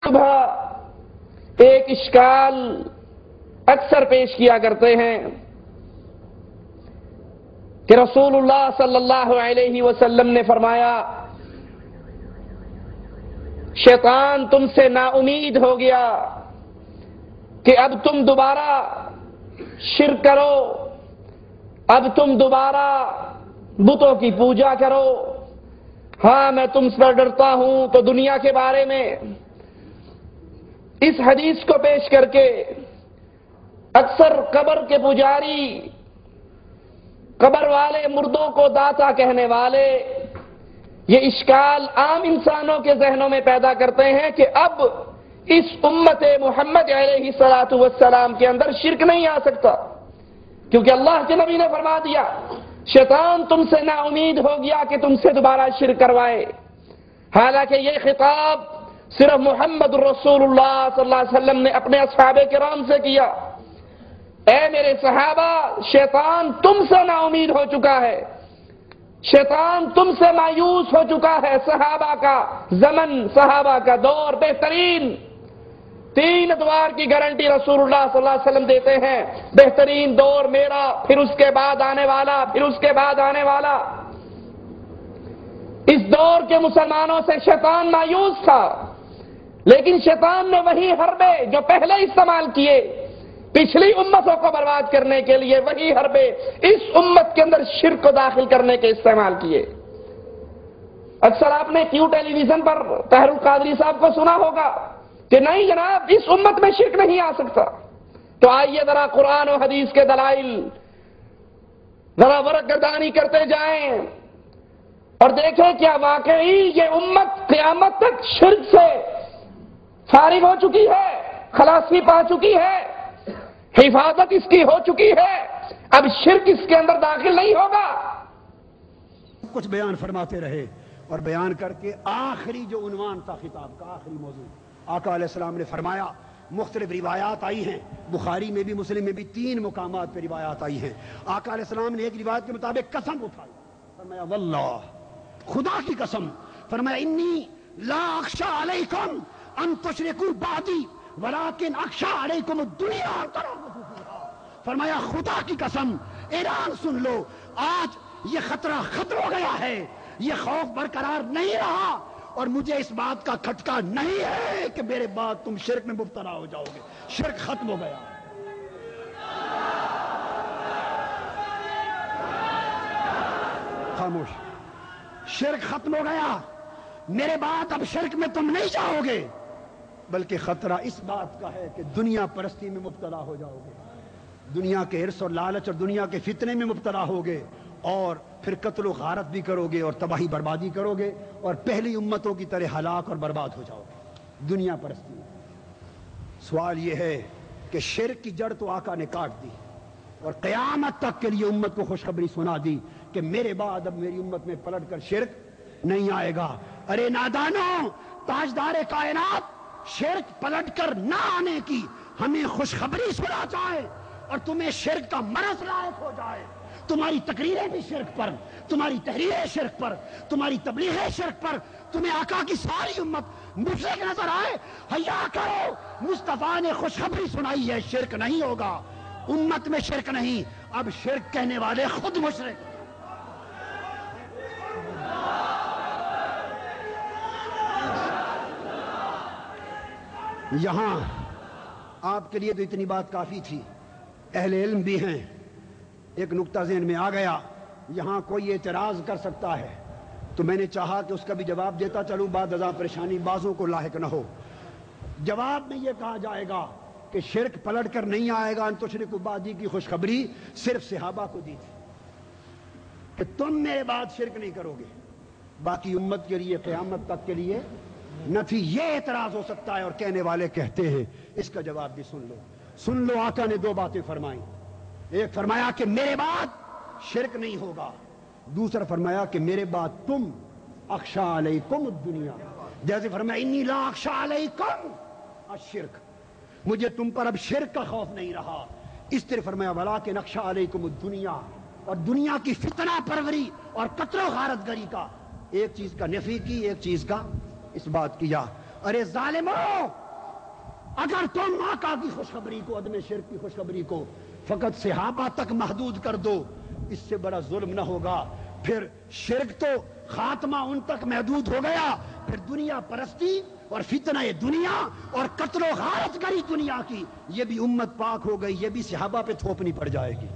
صبح ایک اشکال اکثر پیش کیا کرتے ہیں کہ رسول اللہ صلی اللہ علیہ وسلم نے فرمایا شیطان تم سے نا امید ہو گیا کہ اب تم دوبارہ شرک کرو، اب تم دوبارہ بتوں کی پوجا کرو۔ ہاں میں تم سے ڈرتا ہوں۔ تو دنیا کے بارے میں اس حدیث کو پیش کر کے اکثر قبر کے پجاری، قبر والے، مردوں کو داتا کہنے والے یہ اشکال عام انسانوں کے ذہنوں میں پیدا کرتے ہیں کہ اب اس امت محمد علیہ الصلوۃ والسلام کے اندر شرک نہیں آ سکتا، کیونکہ اللہ کے نبی نے فرما دیا شیطان تم سے نا امید ہو گیا کہ تم سے دوبارہ شرک کروائے۔ حالانکہ یہ خطاب صرف محمد رسول اللہ صلی اللہ علیہ وسلم نے اپنے اصحاب کرام سے کیا۔ اے میرے صحابہ، شیطان تم سے نا امید ہو چکا ہے، شیطان تم سے مایوس ہو چکا ہے۔ صحابہ کا زمن، صحابہ کا دور بہترین، 3 ادوار کی گارنٹی رسول اللہ صلی اللہ علیہ وسلم دیتے ہیں، بہترین دور میرا، پھر اس کے بعد آنے والا، پھر اس کے بعد آنے والا۔ اس دور کے مسلمانوں سے شیطان مایوس تھا، لیکن شیطان نے وہی حربے جو پہلے استعمال کیے پچھلی امتوں کو برباد کرنے کے لیے، وہی حربے اس امت کے اندر شرک کو داخل کرنے کے استعمال کیے۔ اکثر آپ نے کیو ٹیلی ویژن پر طاہر القادری صاحب کو سنا ہوگا کہ نہیں جناب اس امت میں شرک نہیں آ سکتا۔ تو آئیے ذرا قرآن و حدیث کے دلائل ذرا ورق گردانی کرتے جائیں اور دیکھیں کیا واقعی یہ امت قیامت تک شرک سے فارغ ہو چکی ہے، خلاصی پا چکی ہے، حفاظت اس کی ہو چکی ہے، اب شرک اس کے اندر داخل نہیں ہوگا۔ کچھ بیان فرماتے رہے اور بیان کر کے آخری جو عنوان تھا خطاب کا، آخری موضوع آقا علیہ السلام نے فرمایا، مختلف روایات آئی ہیں، بخاری میں بھی مسلم میں بھی 3 مقامات پہ روایات آئی ہیں۔ آقا علیہ السلام نے ایک روایت کے مطابق قسم اٹھائی، فرمایا واللہ، خدا کی قسم، فرمایا انی لا اخشى علیکم ان تشرکوا بعدی ولیکن اخشى علیکم الدنیا، فرمایا خدا کی قسم، اعلان سن لو، آج یہ خطرہ ختم ہو گیا ہے، یہ خوف برقرار نہیں رہا، اور مجھے اس بات کا کھٹکا نہیں ہے کہ میرے بعد تم شرک میں مبتلا ہو جاؤ گے۔ شرک ختم ہو گیا، خاموش، شرک ختم ہو گیا، میرے بعد اب شرک میں تم نہیں جاؤ گے، بلکہ خطرہ اس بات کا ہے کہ دنیا پرستی میں مبتلا ہو جاؤ گے، دنیا کے حرص اور لالچ اور دنیا کے فتنے میں مبتلا ہوگے، اور پھر قتل و غارت بھی کرو گے اور تباہی بربادی کرو گے، اور پہلی امتوں کی طرح ہلاک اور برباد ہو جاؤ گے دنیا پرستی میں۔ سوال یہ ہے کہ شرک کی جڑ تو آقا نے کاٹ دی اور قیامت تک کے لیے امت کو خوشخبری سنا دی کہ میرے بعد اب میری امت میں پلٹ کر شرک نہیں آئے گا۔ ارے نادانو، تاجدار کائنات شرک پلٹ کر نہ آنے کی ہمیں خوشخبری سنا جائے اور تمہیں شرک کا مرض لاحق ہو جائے، تمہاری تقریریں بھی شرک پر، تمہاری تحریریں شرک پر، تمہاری تبلیغیں شرک پر، تمہیں آقا کی ساری امت مشرک نظر آئے، حیا کرو، مصطفیٰ نے خوشخبری سنائی ہے شرک نہیں ہوگا، امت میں شرک نہیں، اب شرک کہنے والے خود مشرک۔ یہاں آپ کے لیے تو اتنی بات کافی تھی، اہل علم بھی ہیں، ایک نقطہ ذہن میں آ گیا، یہاں کوئی اعتراض کر سکتا ہے، تو میں نے چاہا کہ اس کا بھی جواب دیتا چلوں، بعد ازاں پریشانی بعضوں کو لاحق نہ ہو۔ جواب میں یہ کہا جائے گا کہ شرک پلٹ کر نہیں آئے گا، ان تشرکوا بعدی کی خوشخبری صرف صحابہ کو دی تھی کہ تم میرے بعد شرک نہیں کرو گے، باقی امت کے لیے قیامت تک کے لیے نہ تھی۔ یہ اعتراض ہو سکتا ہے اور کہنے والے کہتے ہیں، اس کا جواب بھی سن لو۔ آقا نے 2 باتیں فرمائیں، ایک فرمایا کہ میرے بعد شرک نہیں ہوگا، دوسرا فرمایا کہ میرے بعد تم اخشى علیکم الدنیا، جیسے فرمایا انی لا اخشى علیکم الشرک، مجھے تم پر اب شرک کا خوف نہیں رہا، اس طرح فرمایا ولیکن اخشى علیکم الدنیا، اور دنیا کی فتنہ پروری اور قتل و غارت گری کا، ایک چیز کا نفی کی، ایک چیز کا اس بات کیا۔ ارے ظالموں، اگر تم آقا کی خوشخبری کو، عدم شرک کی خوشخبری کو فقط صحابہ تک محدود کر دو، اس سے بڑا ظلم نہ ہوگا؟ پھر شرک تو خاتمہ ان تک محدود ہو گیا، پھر دنیا پرستی اور فتنہ دنیا اور قتل و غارت گری دنیا کی، یہ بھی امت پاک ہو گئی، یہ بھی صحابہ پہ تھوپنی پڑ جائے گی۔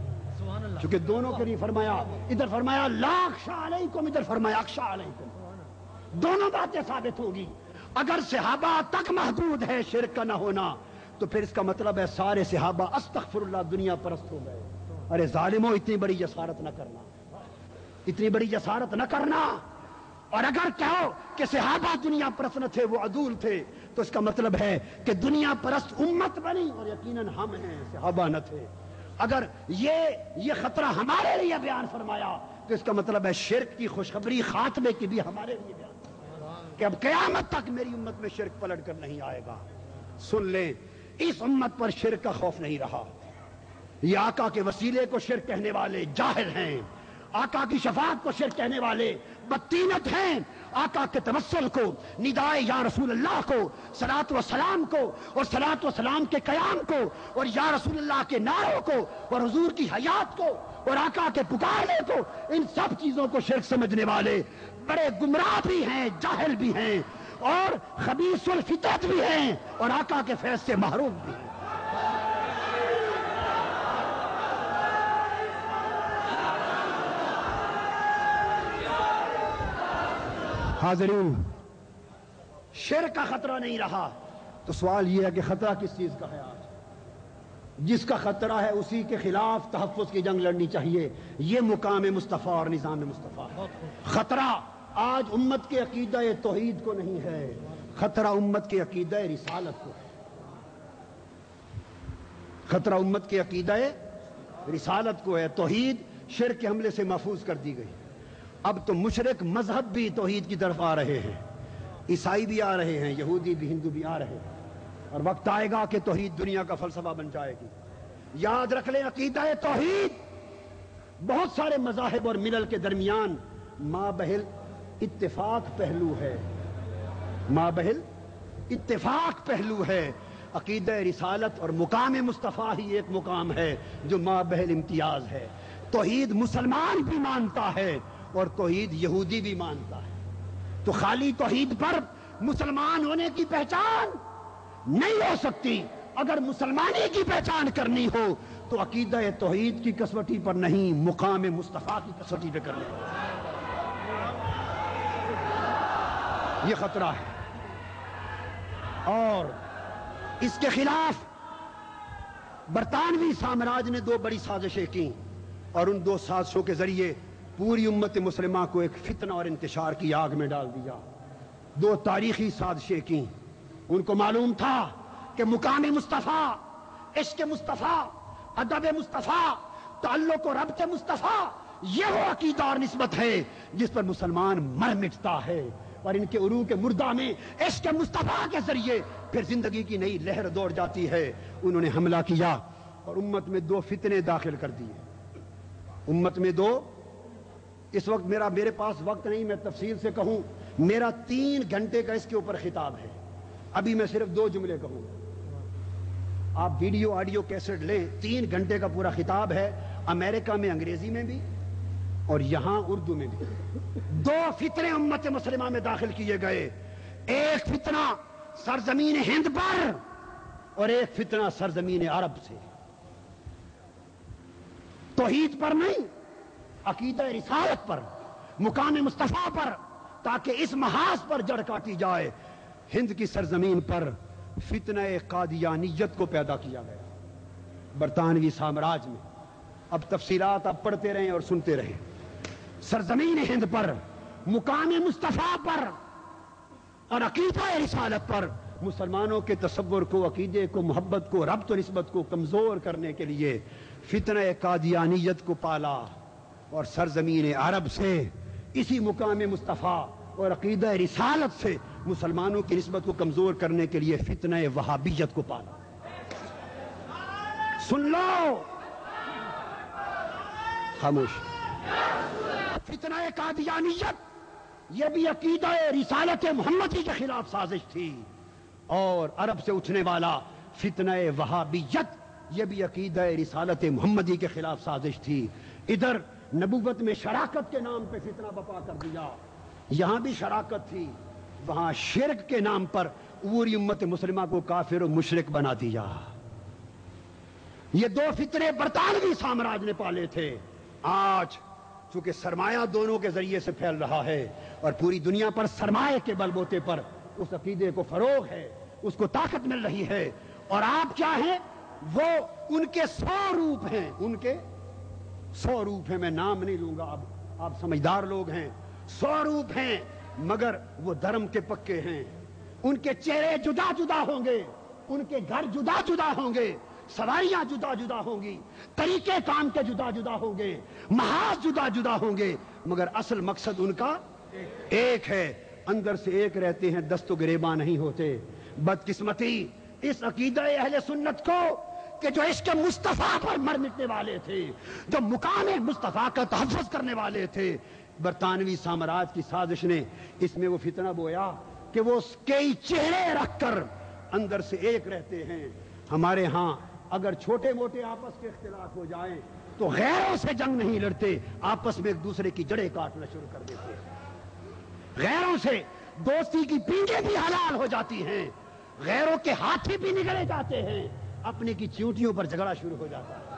چونکہ دونوں کے لیے فرمایا، ادھر فرمایا لا اخشى علیکم، ادھر فرمایا اخشى علیکم، دونوں باتیں ثابت ہوگی۔ اگر صحابہ تک محدود ہے شرک کا نہ ہونا، تو پھر اس کا مطلب ہے سارے صحابہ استغفر اللہ دنیا پرست ہو گئے۔ ارے ظالموں، اتنی بڑی جسارت نہ کرنا، اتنی بڑی جسارت نہ کرنا۔ اور اگر کہو کہ صحابہ دنیا پرست نہ تھے، وہ عدول تھے، تو اس کا مطلب ہے کہ دنیا پرست امت بنی اور یقیناً ہم ہیں، صحابہ نہ تھے۔ اگر یہ خطرہ ہمارے لیے بیان فرمایا تو اس کا مطلب ہے شرک کی خوشخبری خاتمے کی بھی ہمارے لیے بیان کہ اب قیامت تک میری امت میں شرک پلٹ کر نہیں آئے گا۔ سن لیں، اس امت پر شرک کا خوف نہیں رہا۔ یہ آقا کے وسیلے کو شرک کہنے والے جاہل ہیں، آقا کی شفاعت کو شرک کہنے والے بدتینت ہیں، آقا کے توسل کو، ندائے یا رسول اللہ کو، صلاۃ و سلام کو اور صلاۃ و سلام کے قیام کو اور یا رسول اللہ کے نعروں کو اور حضور کی حیات کو اور آقا کے پکارنے کو، ان سب چیزوں کو شرک سمجھنے والے بڑے گمراہ بھی ہیں، جاہل بھی ہیں اور خبیث الفطرت بھی ہیں اور آقا کے فیض سے محروم بھی ہیں۔ حاضرین، شرک کا خطرہ نہیں رہا تو سوال یہ ہے کہ خطرہ کس چیز کا ہے؟ آج جس کا خطرہ ہے اسی کے خلاف تحفظ کی جنگ لڑنی چاہیے۔ یہ مقام مصطفیٰ اور نظام مصطفیٰ ہے۔ خطرہ آج امت کے عقیدہ توحید کو نہیں ہے، خطرہ امت کے عقیدہ رسالت کو ہے۔ خطرہ امت کے عقیدہ رسالت کو ہے۔ توحید شرک کے حملے سے محفوظ کر دی گئی۔ اب تو مشرک مذہب بھی توحید کی طرف آ رہے ہیں، عیسائی بھی آ رہے ہیں، یہودی بھی، ہندو بھی آ رہے ہیں، اور وقت آئے گا کہ توحید دنیا کا فلسفہ بن جائے گی۔ یاد رکھ لیں، عقیدہ توحید بہت سارے مذاہب اور ملل کے درمیان مابحل اتفاق پہلو ہے، مابحل اتفاق پہلو ہے۔ عقیدہ رسالت اور مقام مصطفیٰ ہی ایک مقام ہے جو مابحل امتیاز ہے۔ توحید مسلمان بھی مانتا ہے اور توحید یہودی بھی مانتا ہے، تو خالی توحید پر مسلمان ہونے کی پہچان نہیں ہو سکتی۔ اگر مسلمانی کی پہچان کرنی ہو تو عقیدہ توحید کی کسوٹی پر نہیں، مقام مصطفیٰ کی کسوٹی پہ کرنی ہو۔ یہ خطرہ ہے، اور اس کے خلاف برطانوی سامراج نے دو بڑی سازشیں کی، اور ان دو سازشوں کے ذریعے پوری امت مسلمہ کو ایک فتنہ اور انتشار کی آگ میں ڈال دیا۔ دو تاریخی سازشیں کی۔ ان کو معلوم تھا کہ مقام مصطفیٰ، عشق مصطفیٰ، ادب مصطفیٰ، تعلق و ربط مصطفیٰ، یہ وہ عقیدہ اور نسبت ہے جس پر مسلمان مر مٹتا ہے، اور ان کے عروق مردہ میں عشق مصطفیٰ کے ذریعے پھر زندگی کی نئی لہر دوڑ جاتی ہے۔ انہوں نے حملہ کیا اور امت میں دو فتنے داخل کر دیے۔ امت میں دو، اس وقت میرے پاس وقت نہیں، میں تفصیل سے کہوں، میرا 3 گھنٹے کا اس کے اوپر خطاب ہے، ابھی میں صرف 2 جملے کہوں گا۔ آپ ویڈیو آڈیو کیسٹ لیں، 3 گھنٹے کا پورا خطاب ہے، امریکہ میں انگریزی میں بھی اور یہاں اردو میں بھی۔ 2 فتنے امت مسلمہ میں داخل کیے گئے، ایک فتنہ سرزمین ہند پر اور ایک فتنہ سرزمین عرب سے۔ توحید پر نہیں، عقیدہ رسالت پر، مقام مصطفیٰ پر، تاکہ اس محاذ پر جڑ کاٹی جائے۔ ہند کی سرزمین پر فتنہ قادیانیت کو پیدا کیا گیا برطانوی سامراج میں۔ اب تفصیلات آپ پڑھتے رہیں اور سنتے رہیں۔ سرزمین ہند پر، مقام مصطفیٰ پر اور عقیدہ رسالت پر مسلمانوں کے تصور کو، عقیدے کو، محبت کو، ربط و نسبت کو کمزور کرنے کے لیے فتنہ قادیانیت کو پالا، اور سرزمین عرب سے اسی مقام مصطفیٰ اور عقیدہ رسالت سے مسلمانوں کی نسبت کو کمزور کرنے کے لیے فتنہ وہابیت کو پالا۔ سن لو، خاموش۔ فتنہ قادیانیت یہ بھی عقیدہ رسالت محمدی کے خلاف سازش تھی۔ اور عرب سے اٹھنے والا فتنہ وہابیت، یہ بھی عقیدہ رسالت محمدی کے خلاف سازش تھی۔ ادھر نبوت میں شراکت کے نام پہ فتنہ بپا کر دیا، یہاں بھی شراکت تھی، وہاں شرک کے نام پر پوری امت مسلمہ کو کافر و مشرک بنا دیا۔ یہ دو فتنے برطانوی سامراج نے پالے تھے۔ آج چونکہ سرمایہ دونوں کے ذریعے سے پھیل رہا ہے اور پوری دنیا پر سرمایہ کے بل بوتے پر اس عقیدے کو فروغ ہے، اس کو طاقت مل رہی ہے، اور آپ چاہیں وہ ان کے 100 روپ ہیں، ان کے 100 روپ ہیں، میں نام نہیں لوں گا، اب آپ سمجھدار لوگ ہیں، 100 روپ ہیں، مگر وہ دھرم کے پکے ہیں۔ ان کے چہرے جدا جدا ہوں گے، ان کے گھر جدا جدا ہوں گے، سواریاں جدا جدا ہوں گی، طریقے کام کے جدا جدا ہوں گے، محاذ جدا جدا ہوں گے، مگر اصل مقصد ان کا ایک ہے۔ اندر سے ایک رہتے ہیں، دست و گریباں نہیں ہوتے۔ بدقسمتی اس عقیدہ اہل سنت کو کہ جو عشق مصطفیٰ پر مر مٹنے والے تھے، جو مقام مصطفیٰ کا تحفظ کرنے والے تھے، برطانوی سامراج کی سازش نے اس میں وہ فتنہ بویا کہ وہ کئی چہرے رکھ کر اندر سے ایک رہتے ہیں۔ ہمارے ہاں اگر چھوٹے موٹے آپس کے اختلاف ہو جائیں تو غیروں سے جنگ نہیں لڑتے، آپس میں ایک دوسرے کی جڑیں کاٹنا شروع کر دیتے ہیں۔ غیروں سے دوستی کی پینگیں بھی حلال ہو جاتی ہیں، غیروں کے ہاتھی بھی نگلے جاتے ہیں، اپنے کی چیونٹیوں پر جھگڑا شروع ہو جاتا ہے۔